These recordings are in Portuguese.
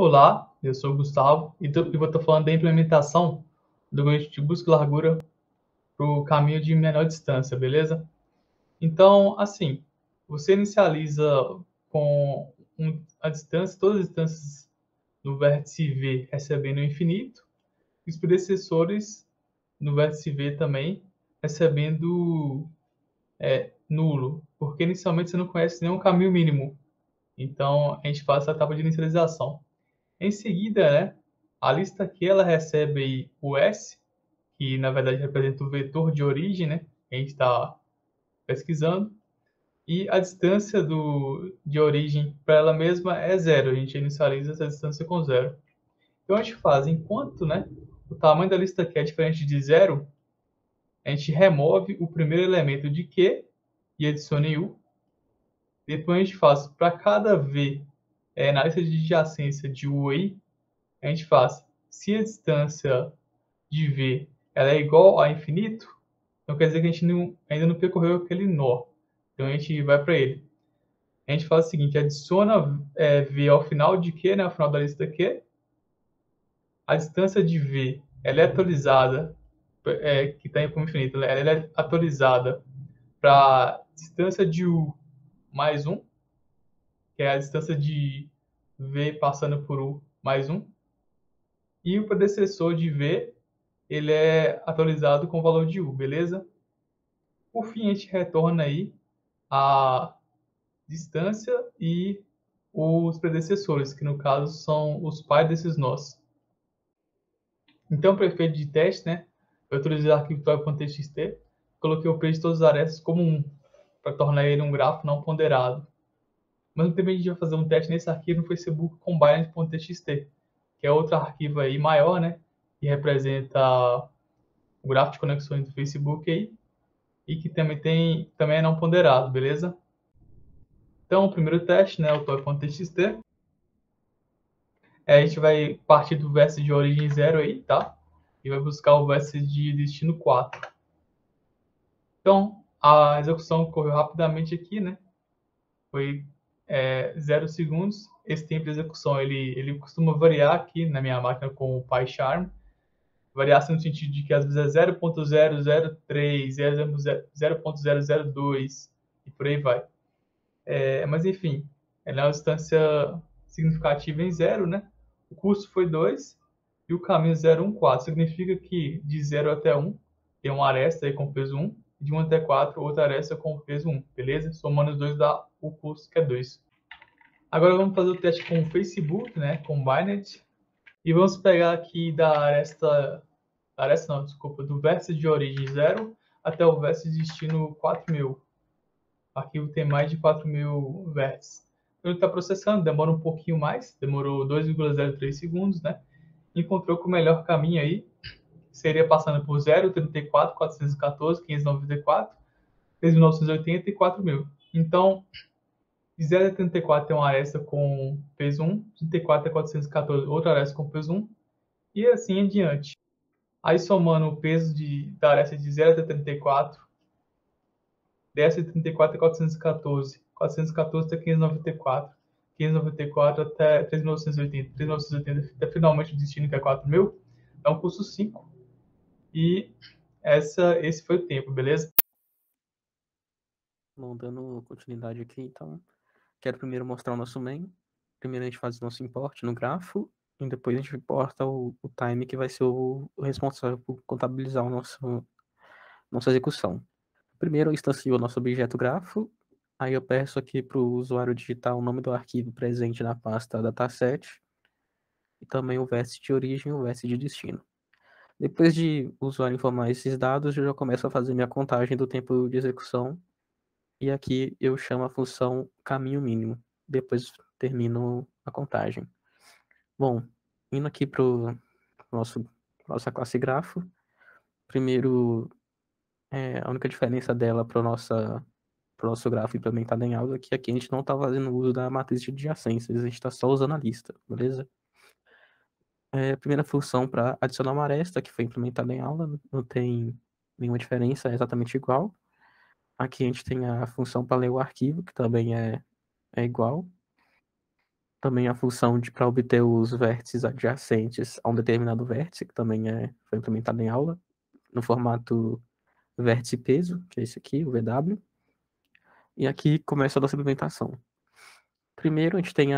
Olá, eu sou o Gustavo e vou estar falando da implementação do algoritmo de busca e largura para o caminho de menor distância, beleza? Então, assim, você inicializa com a distância, todas as distâncias do vértice V recebendo o infinito, e os predecessores no vértice V também recebendo nulo, porque inicialmente você não conhece nenhum caminho mínimo. Então, a gente faz essa etapa de inicialização. Em seguida, né, a lista aqui ela recebe o S, que na verdade representa o vetor de origem, né, que a gente está pesquisando, e a distância de origem para ela mesma é zero. A gente inicializa essa distância com zero. Então a gente faz, enquanto, né, o tamanho da lista aqui é diferente de zero, a gente remove o primeiro elemento de Q e adiciona em U. Depois a gente faz para cada V na lista de adjacência de U aí, a gente faz se a distância de V ela é igual a infinito, então quer dizer que a gente ainda não percorreu aquele nó. Então a gente vai para ele. A gente faz o seguinte, adiciona V ao final de Q, né, ao final da lista Q. A distância de V ela é atualizada, que está em forma infinita, ela é atualizada para a distância de U mais 1, que é a distância de V passando por U mais 1. E o predecessor de V ele é atualizado com o valor de U, beleza? Por fim, a gente retorna aí a distância e os predecessores, que no caso são os pais desses nós. Então, para efeito de teste, né, eu utilizei o arquivo toy.txt, coloquei o preço de todas as arestas como 1, para tornar ele um grafo não ponderado. Mas também a gente vai fazer um teste nesse arquivo no Facebook combined.txt, que é outro arquivo aí maior, né, que representa o gráfico de conexões do Facebook aí, e que também é não ponderado, beleza? Então, o primeiro teste, né, o toy.txt, a gente vai partir do vértice de origem 0 aí, tá? E vai buscar o vértice de destino 4. Então, a execução ocorreu rapidamente aqui, né? Foi 0 segundos. Esse tempo de execução, ele costuma variar aqui na minha máquina com o PyCharm. Variação no sentido de que às vezes é 0.003, 0.002 e por aí vai. Mas enfim, ela é uma distância significativa em zero, né? O custo foi 2 e o caminho 0, 1, 4. Significa que de 0 até 1 tem uma aresta aí com peso 1, de 1 até 4 outra aresta com peso 1, beleza? Somando os dois dá o custo que é 2. Agora vamos fazer o teste com o Facebook, né? Combined. E vamos pegar aqui do vértice de origem 0 até o vértice de destino 4000. O arquivo tem mais de 4.000 vértices. Então, ele está processando, demora um pouquinho mais, demorou 2,03 segundos, né? Encontrou que o melhor caminho aí seria passando por 0, 34, 414, 594, 3.980 e 4.000. Então, de 0 a 34 tem uma aresta com peso 1, 34 a 414 outra aresta com peso 1, e assim em diante. Aí somando o peso da aresta de 0 até 34, desce de 34 a 414, 414 até 594, 594 até 3.980, 3.980 até finalmente o destino que é 4.000, é um curso 5, e esse foi o tempo, beleza? Bom, dando continuidade aqui, então, quero primeiro mostrar o nosso main. Primeiro a gente faz o nosso import no grafo, e depois a gente importa o time, que vai ser o responsável por contabilizar nossa execução. Primeiro eu instancio o nosso objeto grafo, aí eu peço aqui para o usuário digitar o nome do arquivo presente na pasta dataset, e também o vértice de origem e o vértice de destino. Depois de o usuário informar esses dados, eu já começo a fazer minha contagem do tempo de execução. E aqui eu chamo a função caminho mínimo. Depois termino a contagem. Bom, indo aqui para nossa classe grafo. Primeiro, a única diferença dela para o nosso grafo implementado em aula é que aqui a gente não está fazendo uso da matriz de adjacências, a gente está só usando a lista, beleza? A primeira função para adicionar uma aresta, que foi implementada em aula, não tem nenhuma diferença, é exatamente igual. Aqui a gente tem a função para ler o arquivo, que também é igual. também a função para obter os vértices adjacentes a um determinado vértice, que também foi implementada em aula, no formato vértice peso, que é esse aqui, o VW. E aqui começa a nossa implementação. Primeiro, a gente tem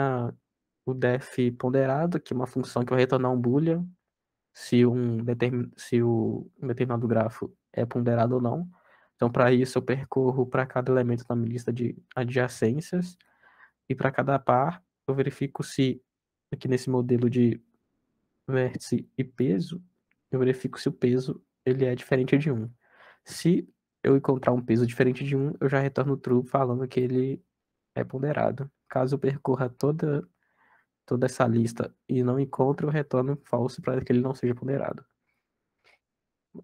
o def ponderado, que é uma função que vai retornar um boolean se um determinado grafo é ponderado ou não. Então, para isso, eu percorro para cada elemento da minha lista de adjacências e para cada par, eu verifico se, aqui nesse modelo de vértice e peso, eu verifico se o peso ele é diferente de 1. Se eu encontrar um peso diferente de 1, eu já retorno true falando que ele é ponderado. Caso eu percorra toda essa lista e não encontre, eu retorno false para que ele não seja ponderado.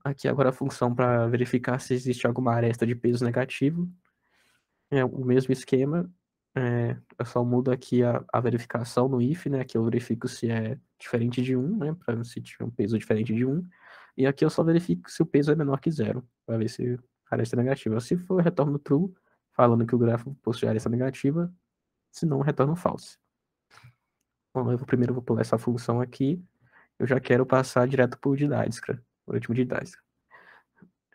Aqui agora a função para verificar se existe alguma aresta de peso negativo. É o mesmo esquema. Eu só mudo aqui a verificação no if, né? Aqui eu verifico se é diferente de 1, né? Para se tiver um peso diferente de 1. E aqui eu só verifico se o peso é menor que 0, para ver se a aresta é negativa. Se for, eu retorno true, falando que o grafo possui aresta negativa. Se não, eu retorno false. Bom, primeiro eu vou pular essa função aqui. Eu já quero passar direto para o Didática, o último Didática.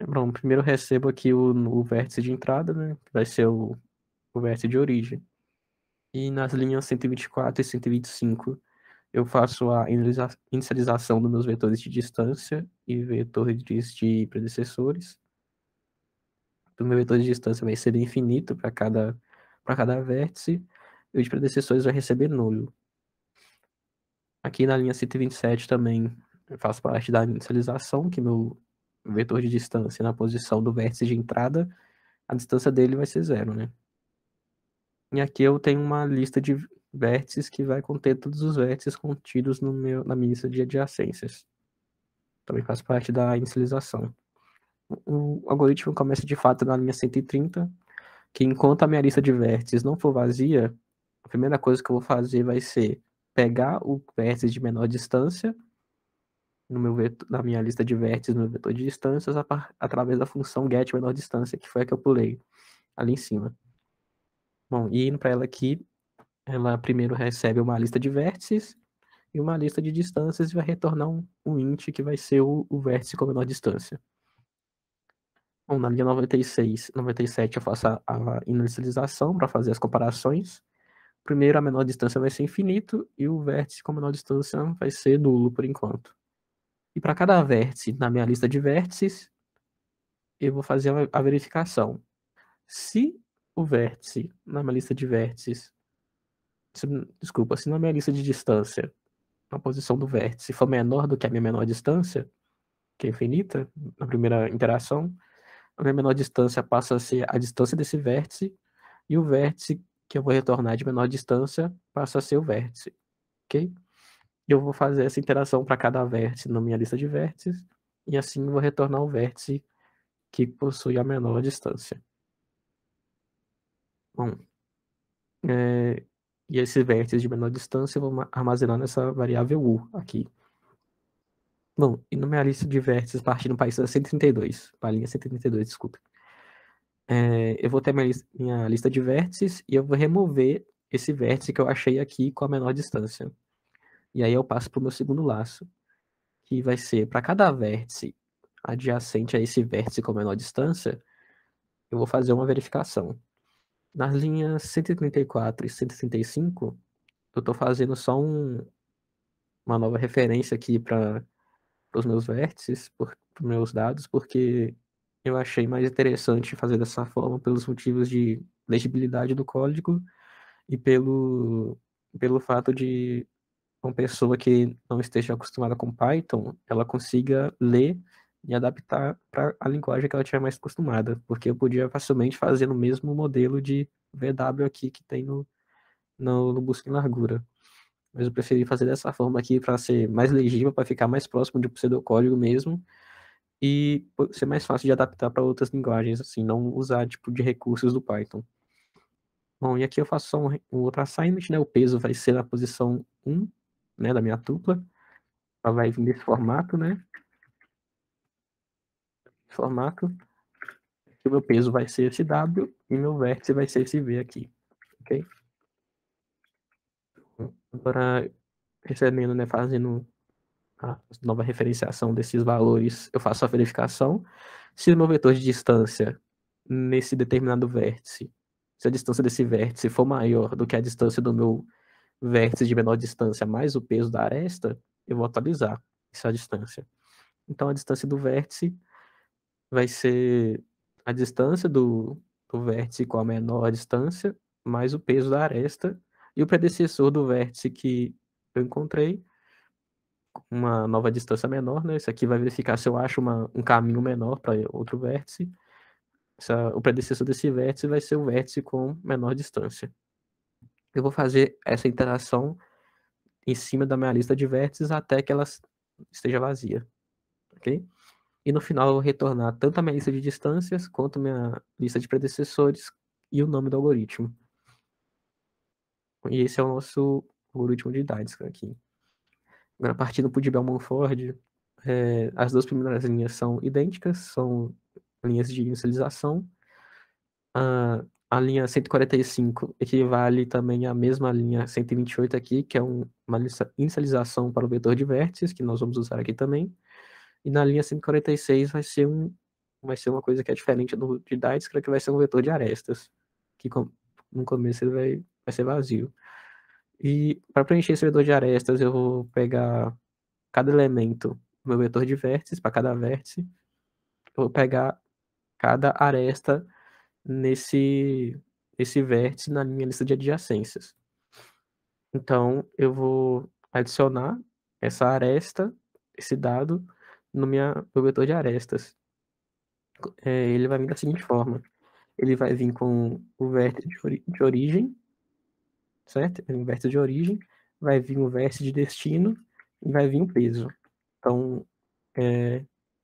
Bom, primeiro eu recebo aqui o vértice de entrada, né? Que vai ser o vértice de origem. E nas linhas 124 e 125, eu faço a inicialização dos meus vetores de distância e vetores de predecessores. O meu vetor de distância vai ser infinito para cada vértice, e o de predecessores vai receber nulo. Aqui na linha 127 também eu faço parte da inicialização, que meu vetor de distância na posição do vértice de entrada, a distância dele vai ser 0, né? E aqui eu tenho uma lista de vértices que vai conter todos os vértices contidos na minha lista de adjacências. Também faz parte da inicialização. O algoritmo começa de fato na linha 130, que enquanto a minha lista de vértices não for vazia, a primeira coisa que eu vou fazer vai ser pegar o vértice de menor distância na minha lista de vértices no vetor de distâncias através da função get menor distância, que foi a que eu pulei ali em cima. Bom, e indo para ela aqui, ela primeiro recebe uma lista de vértices e uma lista de distâncias e vai retornar um int que vai ser o vértice com a menor distância. Bom, na linha 96, 97 eu faço a inicialização para fazer as comparações. Primeiro, a menor distância vai ser infinito e o vértice com a menor distância vai ser nulo por enquanto. E para cada vértice na minha lista de vértices, eu vou fazer a verificação. Se o vértice na minha lista de vértices, se na minha lista de distância a posição do vértice for menor do que a minha menor distância, que é infinita, na primeira interação, a minha menor distância passa a ser a distância desse vértice, e o vértice que eu vou retornar de menor distância passa a ser o vértice, ok? Eu vou fazer essa interação para cada vértice na minha lista de vértices, e assim eu vou retornar o vértice que possui a menor distância. Bom, e esse vértice de menor distância eu vou armazenar nessa variável u aqui. Bom, e na minha lista de vértices partindo para a lista 132, para a linha 132, desculpa. Eu vou ter minha lista de vértices e eu vou remover esse vértice que eu achei aqui com a menor distância. E aí eu passo para o meu segundo laço, que vai ser para cada vértice adjacente a esse vértice com a menor distância, eu vou fazer uma verificação. Nas linhas 134 e 135, eu estou fazendo só uma nova referência aqui para os meus vértices, para os meus dados, porque eu achei mais interessante fazer dessa forma pelos motivos de legibilidade do código e pelo fato de uma pessoa que não esteja acostumada com Python, ela consiga ler e adaptar para a linguagem que ela estiver mais acostumada, porque eu podia facilmente fazer no mesmo modelo de VW aqui que tem no busca em largura. Mas eu preferi fazer dessa forma aqui para ser mais legível, para ficar mais próximo de um pseudocódigo mesmo, e ser mais fácil de adaptar para outras linguagens, assim, não usar tipo de recursos do Python. Bom, e aqui eu faço só um outro assignment, né? O peso vai ser na posição 1, né, da minha tupla. Ela vai vir nesse formato, né? Formato. O meu peso vai ser esse W e meu vértice vai ser esse V aqui, ok? Agora, recebendo, né, fazendo a nova referenciação desses valores, eu faço a verificação. Se o meu vetor de distância nesse determinado vértice, se a distância desse vértice for maior do que a distância do meu vértice de menor distância mais o peso da aresta, eu vou atualizar essa distância. Então, a distância do vértice vai ser a distância do vértice com a menor distância, mais o peso da aresta, e o predecessor do vértice que eu encontrei, uma nova distância menor, né? Isso aqui vai verificar se eu acho um caminho menor para outro vértice. O predecessor desse vértice vai ser o vértice com menor distância. Eu vou fazer essa interação em cima da minha lista de vértices até que ela esteja vazia, ok? E no final eu vou retornar tanto a minha lista de distâncias quanto a minha lista de predecessores e o nome do algoritmo. E esse é o nosso algoritmo de Dijkstra aqui. Agora, partindo para o de Bellman-Ford, as duas primeiras linhas são idênticas, são linhas de inicialização. A linha 145 equivale também à mesma linha 128 aqui, que é uma inicialização para o vetor de vértices, que nós vamos usar aqui também. E na linha 146 vai ser uma coisa que é diferente do de Dijkstra, que vai ser um vetor de arestas, que no começo ele vai ser vazio. E para preencher esse vetor de arestas, eu vou pegar cada elemento do meu vetor de vértices, para cada vértice, eu vou pegar cada aresta nesse vértice na minha lista de adjacências. Então, eu vou adicionar essa aresta, esse dado, no meu vetor de arestas. Ele vai vir da seguinte forma. Ele vai vir com o vértice de origem, certo? O vértice de origem, vai vir o vértice de destino e vai vir o peso. Então,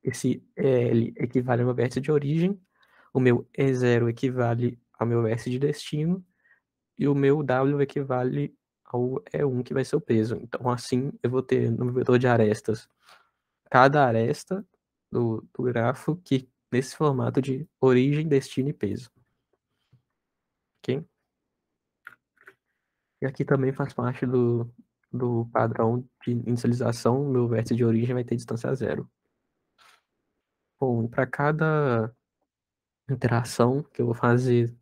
esse L equivale ao meu vértice de origem, o meu E0 equivale ao meu vértice de destino, e o meu W equivale ao E1, que vai ser o peso. Então, assim, eu vou ter no meu vetor de arestas, cada aresta do grafo que nesse formato de origem, destino e peso. Ok? E aqui também faz parte do padrão de inicialização, o meu vértice de origem vai ter distância zero. Bom, para cada interação que eu vou fazer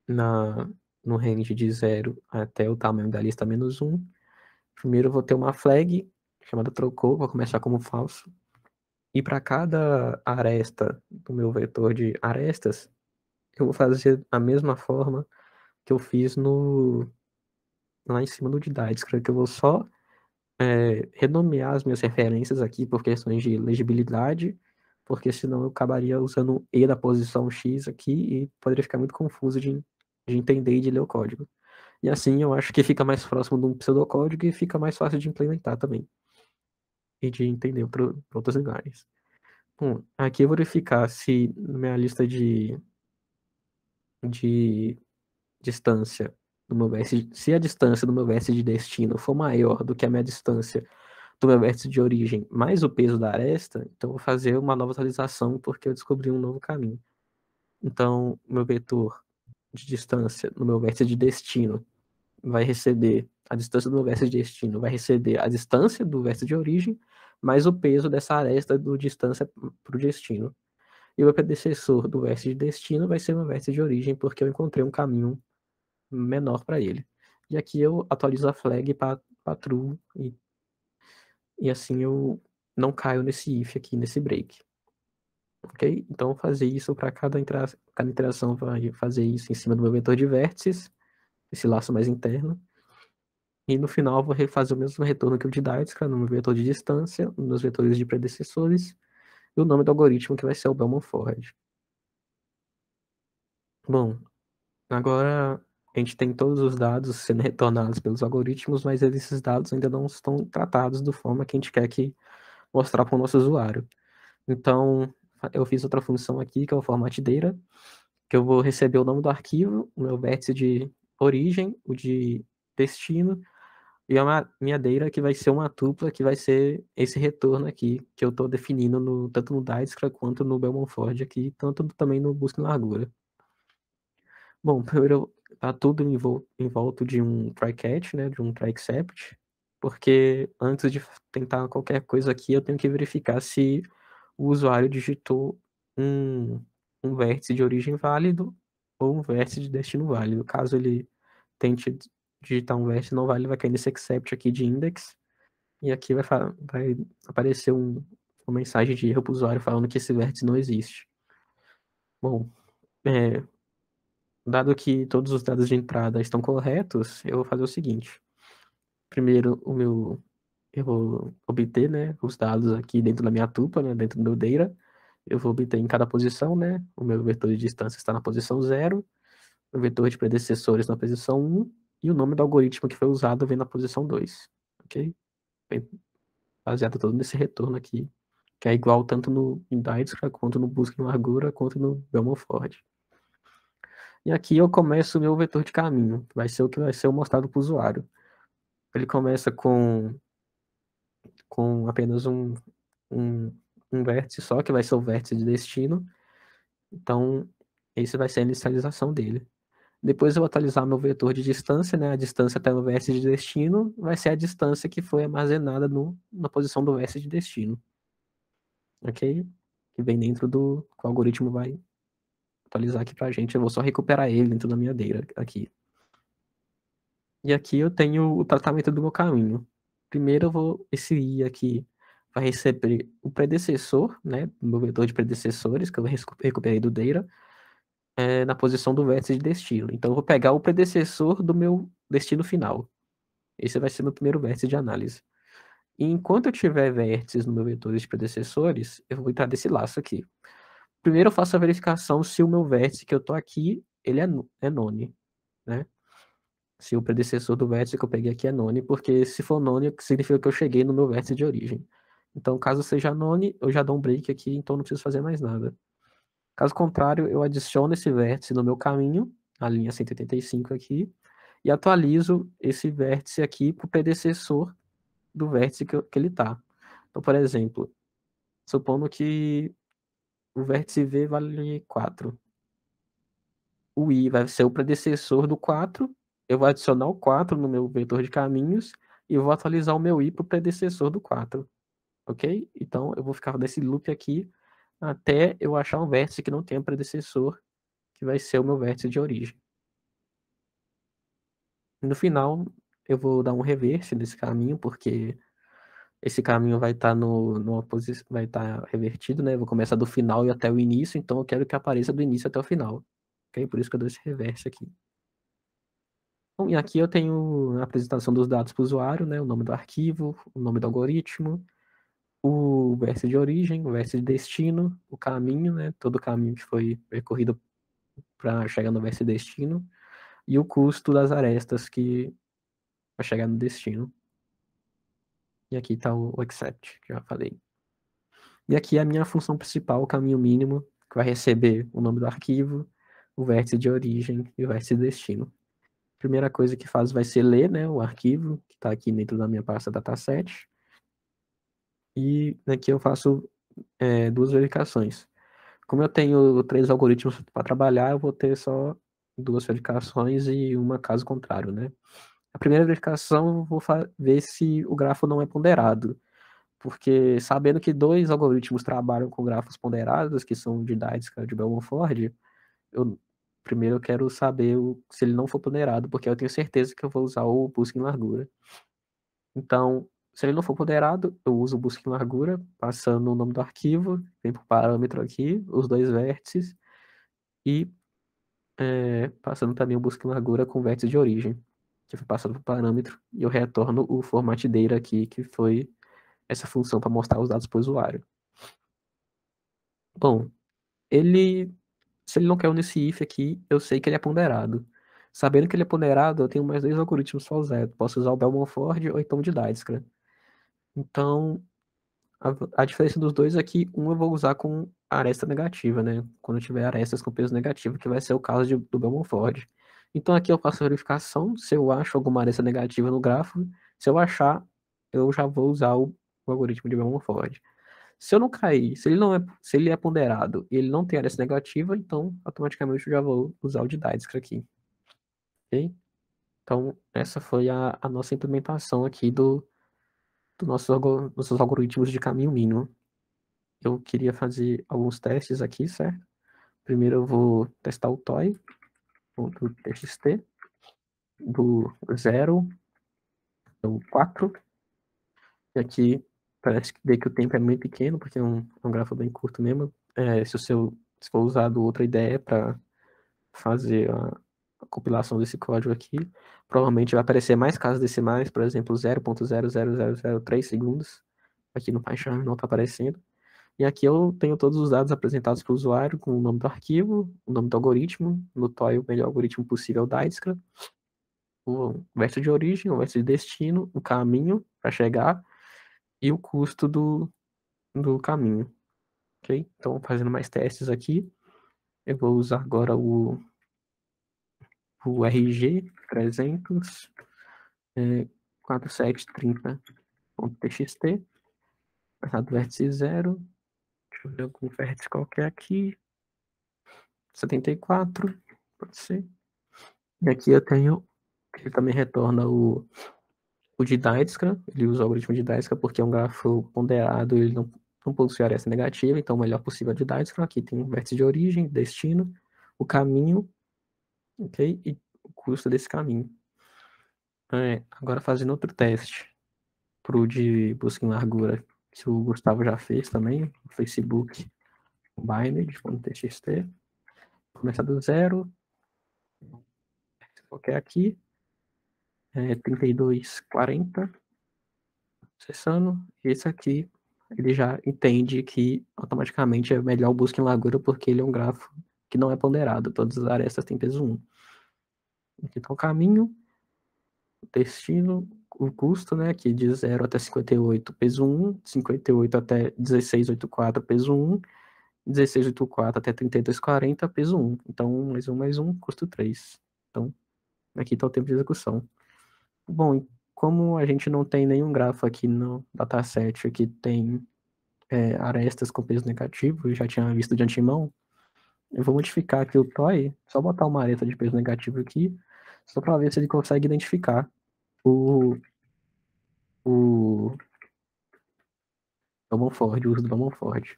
no range de 0 até o tamanho da lista -1, primeiro eu vou ter uma flag chamada trocou, vou começar como falso. E para cada aresta do meu vetor de arestas, eu vou fazer a mesma forma que eu fiz lá em cima do de Dijkstra, que eu vou só renomear as minhas referências aqui por questões de legibilidade, porque senão eu acabaria usando E da posição X aqui e poderia ficar muito confuso de entender e de ler o código. E assim eu acho que fica mais próximo de um pseudocódigo e fica mais fácil de implementar também. E de entender outras linguagens. Bom, aqui eu vou verificar se na minha lista de distância do meu vértice, se a distância do meu vértice de destino for maior do que a minha distância do meu vértice de origem mais o peso da aresta, então eu vou fazer uma nova atualização porque eu descobri um novo caminho. Então, meu vetor de distância no meu vértice de destino vai receber a distância do meu vértice de destino, vai receber a distância do vértice de origem mais o peso dessa aresta do distância para o destino. E o meu predecessor do vértice de destino vai ser o meu vértice de origem, porque eu encontrei um caminho menor para ele. E aqui eu atualizo a flag para true e assim eu não caio nesse if aqui, nesse break. Ok? Então, fazer isso para cada interação vai fazer isso em cima do meu vetor de vértices, esse laço mais interno. E no final eu vou refazer o mesmo retorno que o de Dijkstra, no meu vetor de distância, nos vetores de predecessores, e o nome do algoritmo que vai ser o Bellman-Ford. Bom, agora a gente tem todos os dados sendo retornados pelos algoritmos, mas esses dados ainda não estão tratados da forma que a gente quer mostrar para o nosso usuário. Então, eu fiz outra função aqui, que é o formatData, que eu vou receber o nome do arquivo, o meu vértice de origem, o de destino, e a minha data, que vai ser uma tupla, que vai ser esse retorno aqui, que eu estou definindo tanto no Dijkstra quanto no Bellman-Ford aqui, tanto também no busca em largura. Bom, primeiro tá tudo em volta de um try-catch, né, de um try-except. porque antes de tentar qualquer coisa aqui, eu tenho que verificar se o usuário digitou um, um vértice de origem válido ou um vértice de destino válido. Caso ele tente digitar um vértice não válido, vai cair nesse except aqui de index, e aqui vai aparecer uma mensagem de erro para o usuário falando que esse vértice não existe. Bom, dado que todos os dados de entrada estão corretos, eu vou fazer o seguinte. Primeiro, eu vou obter, né, os dados aqui dentro da minha tupa, né, dentro do meu data. Eu vou obter em cada posição, né, o meu vetor de distância está na posição 0, o vetor de predecessores na posição 1, e o nome do algoritmo que foi usado vem na posição 2, ok? Bem, baseado todo nesse retorno aqui, que é igual tanto no Dijkstra, quanto no busca em largura, quanto no Bellman-Ford. E aqui eu começo o meu vetor de caminho, que vai ser o que vai ser mostrado para o usuário. Ele começa com apenas um vértice só, que vai ser o vértice de destino. Então, esse vai ser a inicialização dele. Depois eu vou atualizar meu vetor de distância, né? A distância até o vértice de destino vai ser a distância que foi armazenada na posição do vértice de destino. Ok? Que vem dentro do... que o algoritmo vai atualizar aqui pra gente. Eu vou só recuperar ele dentro da minha data aqui. E aqui eu tenho o tratamento do meu caminho. Primeiro eu vou... esse I aqui vai receber o predecessor, né? O meu vetor de predecessores, que eu recuperei do data, na posição do vértice de destino. Então eu vou pegar o predecessor do meu destino final. Esse vai ser meu primeiro vértice de análise. E enquanto eu tiver vértices no meu vetor de predecessores, eu vou entrar desse laço aqui. Primeiro eu faço a verificação se o meu vértice que eu estou aqui, ele é none, né? Se o predecessor do vértice que eu peguei aqui é none, porque se for none, significa que eu cheguei no meu vértice de origem. Então, caso seja none, eu já dou um break aqui, então não preciso fazer mais nada. Caso contrário, eu adiciono esse vértice no meu caminho, a linha 185 aqui, e atualizo esse vértice aqui para o predecessor do vértice que ele está. Então, por exemplo, supondo que o vértice V vale 4. O I vai ser o predecessor do 4, eu vou adicionar o 4 no meu vetor de caminhos e eu vou atualizar o meu I para o predecessor do 4, ok? Então, eu vou ficar nesse loop aqui até eu achar um vértice que não tenha predecessor, que vai ser o meu vértice de origem. No final, eu vou dar um reverse nesse caminho, porque esse caminho vai estar numa posição, vai estar revertido, né? Eu vou começar do final e até o início, então eu quero que apareça do início até o final. Ok? Por isso que eu dou esse reverse aqui. Bom, e aqui eu tenho a apresentação dos dados para o usuário, né? O nome do arquivo, o nome do algoritmo, o vértice de origem, o vértice de destino, o caminho, né? Todo o caminho que foi percorrido para chegar no vértice de destino, e o custo das arestas que para chegar no destino. E aqui está o accept, que eu já falei. E aqui é a minha função principal, o caminho mínimo, que vai receber o nome do arquivo, o vértice de origem e o vértice de destino. A primeira coisa que faz vai ser ler, né, o arquivo, que está aqui dentro da minha pasta dataset. E aqui eu faço duas verificações. Como eu tenho 3 algoritmos para trabalhar, eu vou ter só 2 verificações e uma caso contrário, né? A primeira verificação, eu vou ver se o grafo não é ponderado, porque sabendo que 2 algoritmos trabalham com grafos ponderados, que são o de Dijkstra e o de Bellman-Ford, primeiro eu quero saber se ele não for ponderado, porque eu tenho certeza que eu vou usar o busca em largura. Então, se ele não for ponderado, eu uso o busca em largura, passando o nome do arquivo, vem para o parâmetro aqui, os 2 vértices, e passando também o busca em largura com vértice de origem, que foi passado para o parâmetro, e eu retorno o format data aqui, que foi essa função para mostrar os dados para o usuário. Bom, se ele não caiu nesse if aqui, eu sei que ele é ponderado. Sabendo que ele é ponderado, eu tenho mais 2 algoritmos para usar. Eu posso usar o Bellman-Ford ou então o de Dijkstra. Então, a diferença dos dois é que um eu vou usar com aresta negativa, né? Quando eu tiver arestas com peso negativo, que vai ser o caso do Bellman-Ford. Então aqui eu faço a verificação se eu acho alguma aresta negativa no grafo. Se eu achar, eu já vou usar o algoritmo de Bellman-Ford. Se eu não cair, se ele é ponderado e ele não tem aresta negativa, então automaticamente eu já vou usar o de Dijkstra aqui. Ok? Então, essa foi a nossa implementação aqui nossos algoritmos de caminho mínimo. Eu queria fazer alguns testes aqui, certo? Primeiro eu vou testar o toy.txt do 0 ao 4. E aqui parece que o tempo é muito pequeno, porque é um grafo bem curto mesmo. Se for usado outra ideia para fazer a compilação desse código aqui, provavelmente vai aparecer mais casas decimais, por exemplo, 0.00003 segundos. Aqui no Python não está aparecendo. E aqui eu tenho todos os dados apresentados para o usuário, com o nome do arquivo, o nome do algoritmo, no toy o melhor algoritmo possível da Dijkstra, o vértice de origem, o vértice de destino, o caminho para chegar e o custo do caminho. Ok? Então, fazendo mais testes aqui, eu vou usar agora o RG 300 4730.txt, passado vértice 0, deixa eu ver algum vértice qualquer aqui, 74, pode ser. E aqui eu tenho, ele também retorna o de Dijkstra, ele usa o algoritmo de Dijkstra porque é um grafo ponderado, ele não possui aresta negativa, então o melhor possível de Dijkstra. Aqui tem o vértice de origem, destino, o caminho, ok? E o custo desse caminho. Agora fazendo outro teste pro de busca em largura, que o Gustavo já fez também, no Facebook, binary.txt, começar do 0, qualquer aqui, 3240, acessando, esse aqui, ele já entende que automaticamente é melhor busca em largura porque ele é um grafo que não é ponderado, todas as arestas têm peso 1. Aqui está o caminho, o destino, o custo, né, aqui de 0 até 58, peso 1, 58 até 1684, peso 1, 1684 até 3240, peso 1. Então, mais um, custo 3. Então, aqui está o tempo de execução. Bom, como a gente não tem nenhum grafo aqui no dataset que tem arestas com peso negativo, eu já tinha visto de antemão, eu vou modificar aqui o toy, só botar uma aresta de peso negativo aqui, só para ver se ele consegue identificar o Bellman Ford, o uso do Bellman Ford.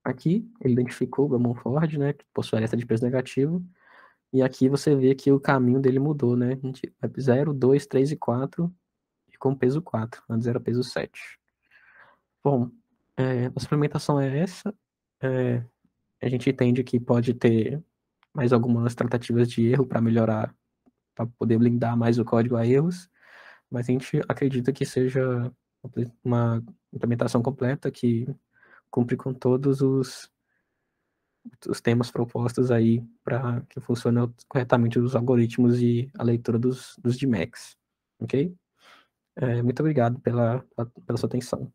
Aqui, ele identificou o Bellman Ford, né, que possui aresta de peso negativo, e aqui você vê que o caminho dele mudou, né, 0, 2, 3 e 4, e com peso 4, antes era peso 7. Bom, a suplementação é essa, a gente entende que pode ter mais algumas tratativas de erro para melhorar, para poder blindar mais o código a erros, mas a gente acredita que seja uma implementação completa que cumpre com todos os temas propostos aí para que funcione corretamente os algoritmos e a leitura dos DMARCs, ok? Muito obrigado pela sua atenção.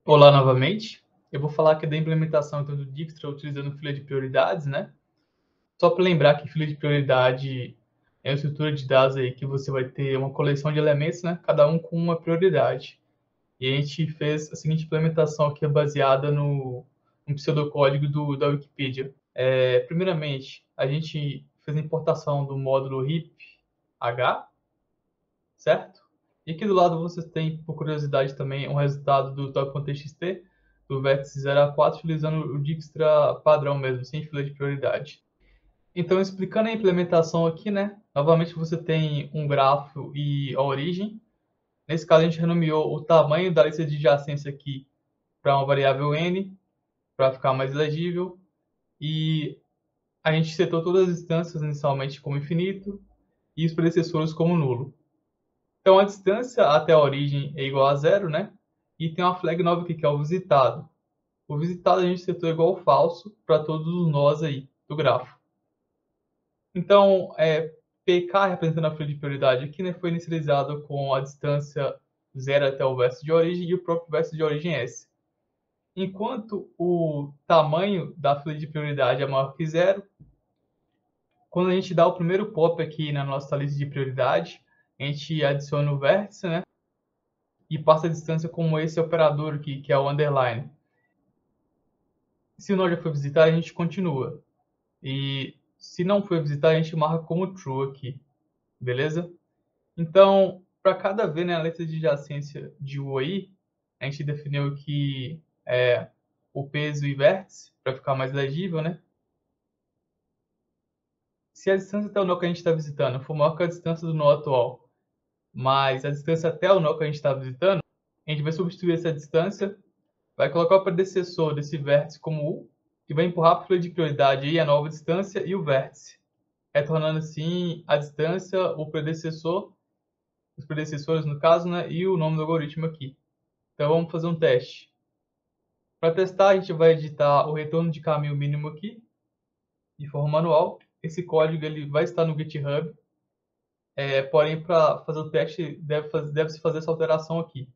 Olá novamente. Eu vou falar aqui da implementação então, do Dijkstra utilizando fila de prioridades, né? Só para lembrar que fila de prioridade é uma estrutura de dados aí que você vai ter uma coleção de elementos, né? Cada um com uma prioridade. E a gente fez a seguinte implementação aqui baseada no pseudocódigo da Wikipedia. Primeiramente, a gente fez a importação do módulo HIP-H, certo? E aqui do lado você tem, por curiosidade também, um resultado do toy.txt, do vértice 0 a 4, utilizando o Dijkstra padrão mesmo, sem fila de prioridade. Então, explicando a implementação aqui, né? Novamente você tem um grafo e a origem. Nesse caso, a gente renomeou o tamanho da lista de adjacência aqui para uma variável n, para ficar mais legível. E a gente setou todas as instâncias inicialmente como infinito e os predecessores como nulo. Então, a distância até a origem é igual a zero, né? E tem uma flag nova aqui, que é o visitado. O visitado a gente setou igual ao falso para todos os nós aí do grafo. Então, PK representando a fila de prioridade aqui, né, foi inicializado com a distância 0 até o vértice de origem e o próprio vértice de origem S. Enquanto o tamanho da fila de prioridade é maior que 0, quando a gente dá o primeiro pop aqui na nossa lista de prioridade, a gente adiciona o vértice, né, e passa a distância como esse operador aqui, que é o underline. Se o nó já foi visitar, a gente continua. E se não foi visitar, a gente marca como true aqui. Beleza? Então, para cada V na letra de adjacência de U aí, a gente definiu que o peso e vértice, para ficar mais legível, né? Se a distância até o nó que a gente está visitando for maior que a distância do nó atual, mas a distância até o nó que a gente está visitando, a gente vai substituir essa distância, vai colocar o predecessor desse vértice como U, e vai empurrar para a fila de prioridade aí a nova distância e o vértice, retornando assim a distância, o predecessor, os predecessores no caso, né, e o nome do algoritmo aqui. Então vamos fazer um teste. Para testar, a gente vai editar o retorno de caminho mínimo aqui, de forma manual. Esse código ele vai estar no GitHub, porém para fazer o teste deve-se fazer essa alteração aqui.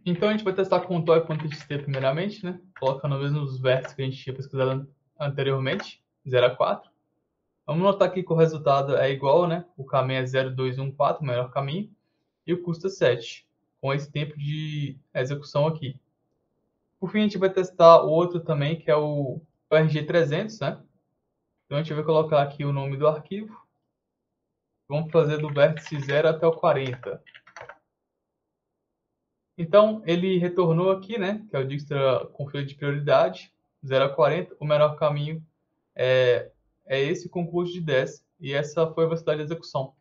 Então a gente vai testar com o toy.txt primeiramente, né? Colocando mesmo os vértices que a gente tinha pesquisado anteriormente, 0 a 4. Vamos notar aqui que o resultado é igual, né? O caminho é 0,214, o melhor caminho, e o custo é 7, com esse tempo de execução aqui. Por fim, a gente vai testar o outro também, que é o RG300, né? Então a gente vai colocar aqui o nome do arquivo. Vamos fazer do vértice 0 até o 40. Então, ele retornou aqui, né? Que é o Dijkstra com fila de prioridade, 0 a 40. O menor caminho é esse com custo de 10. E essa foi a velocidade de execução.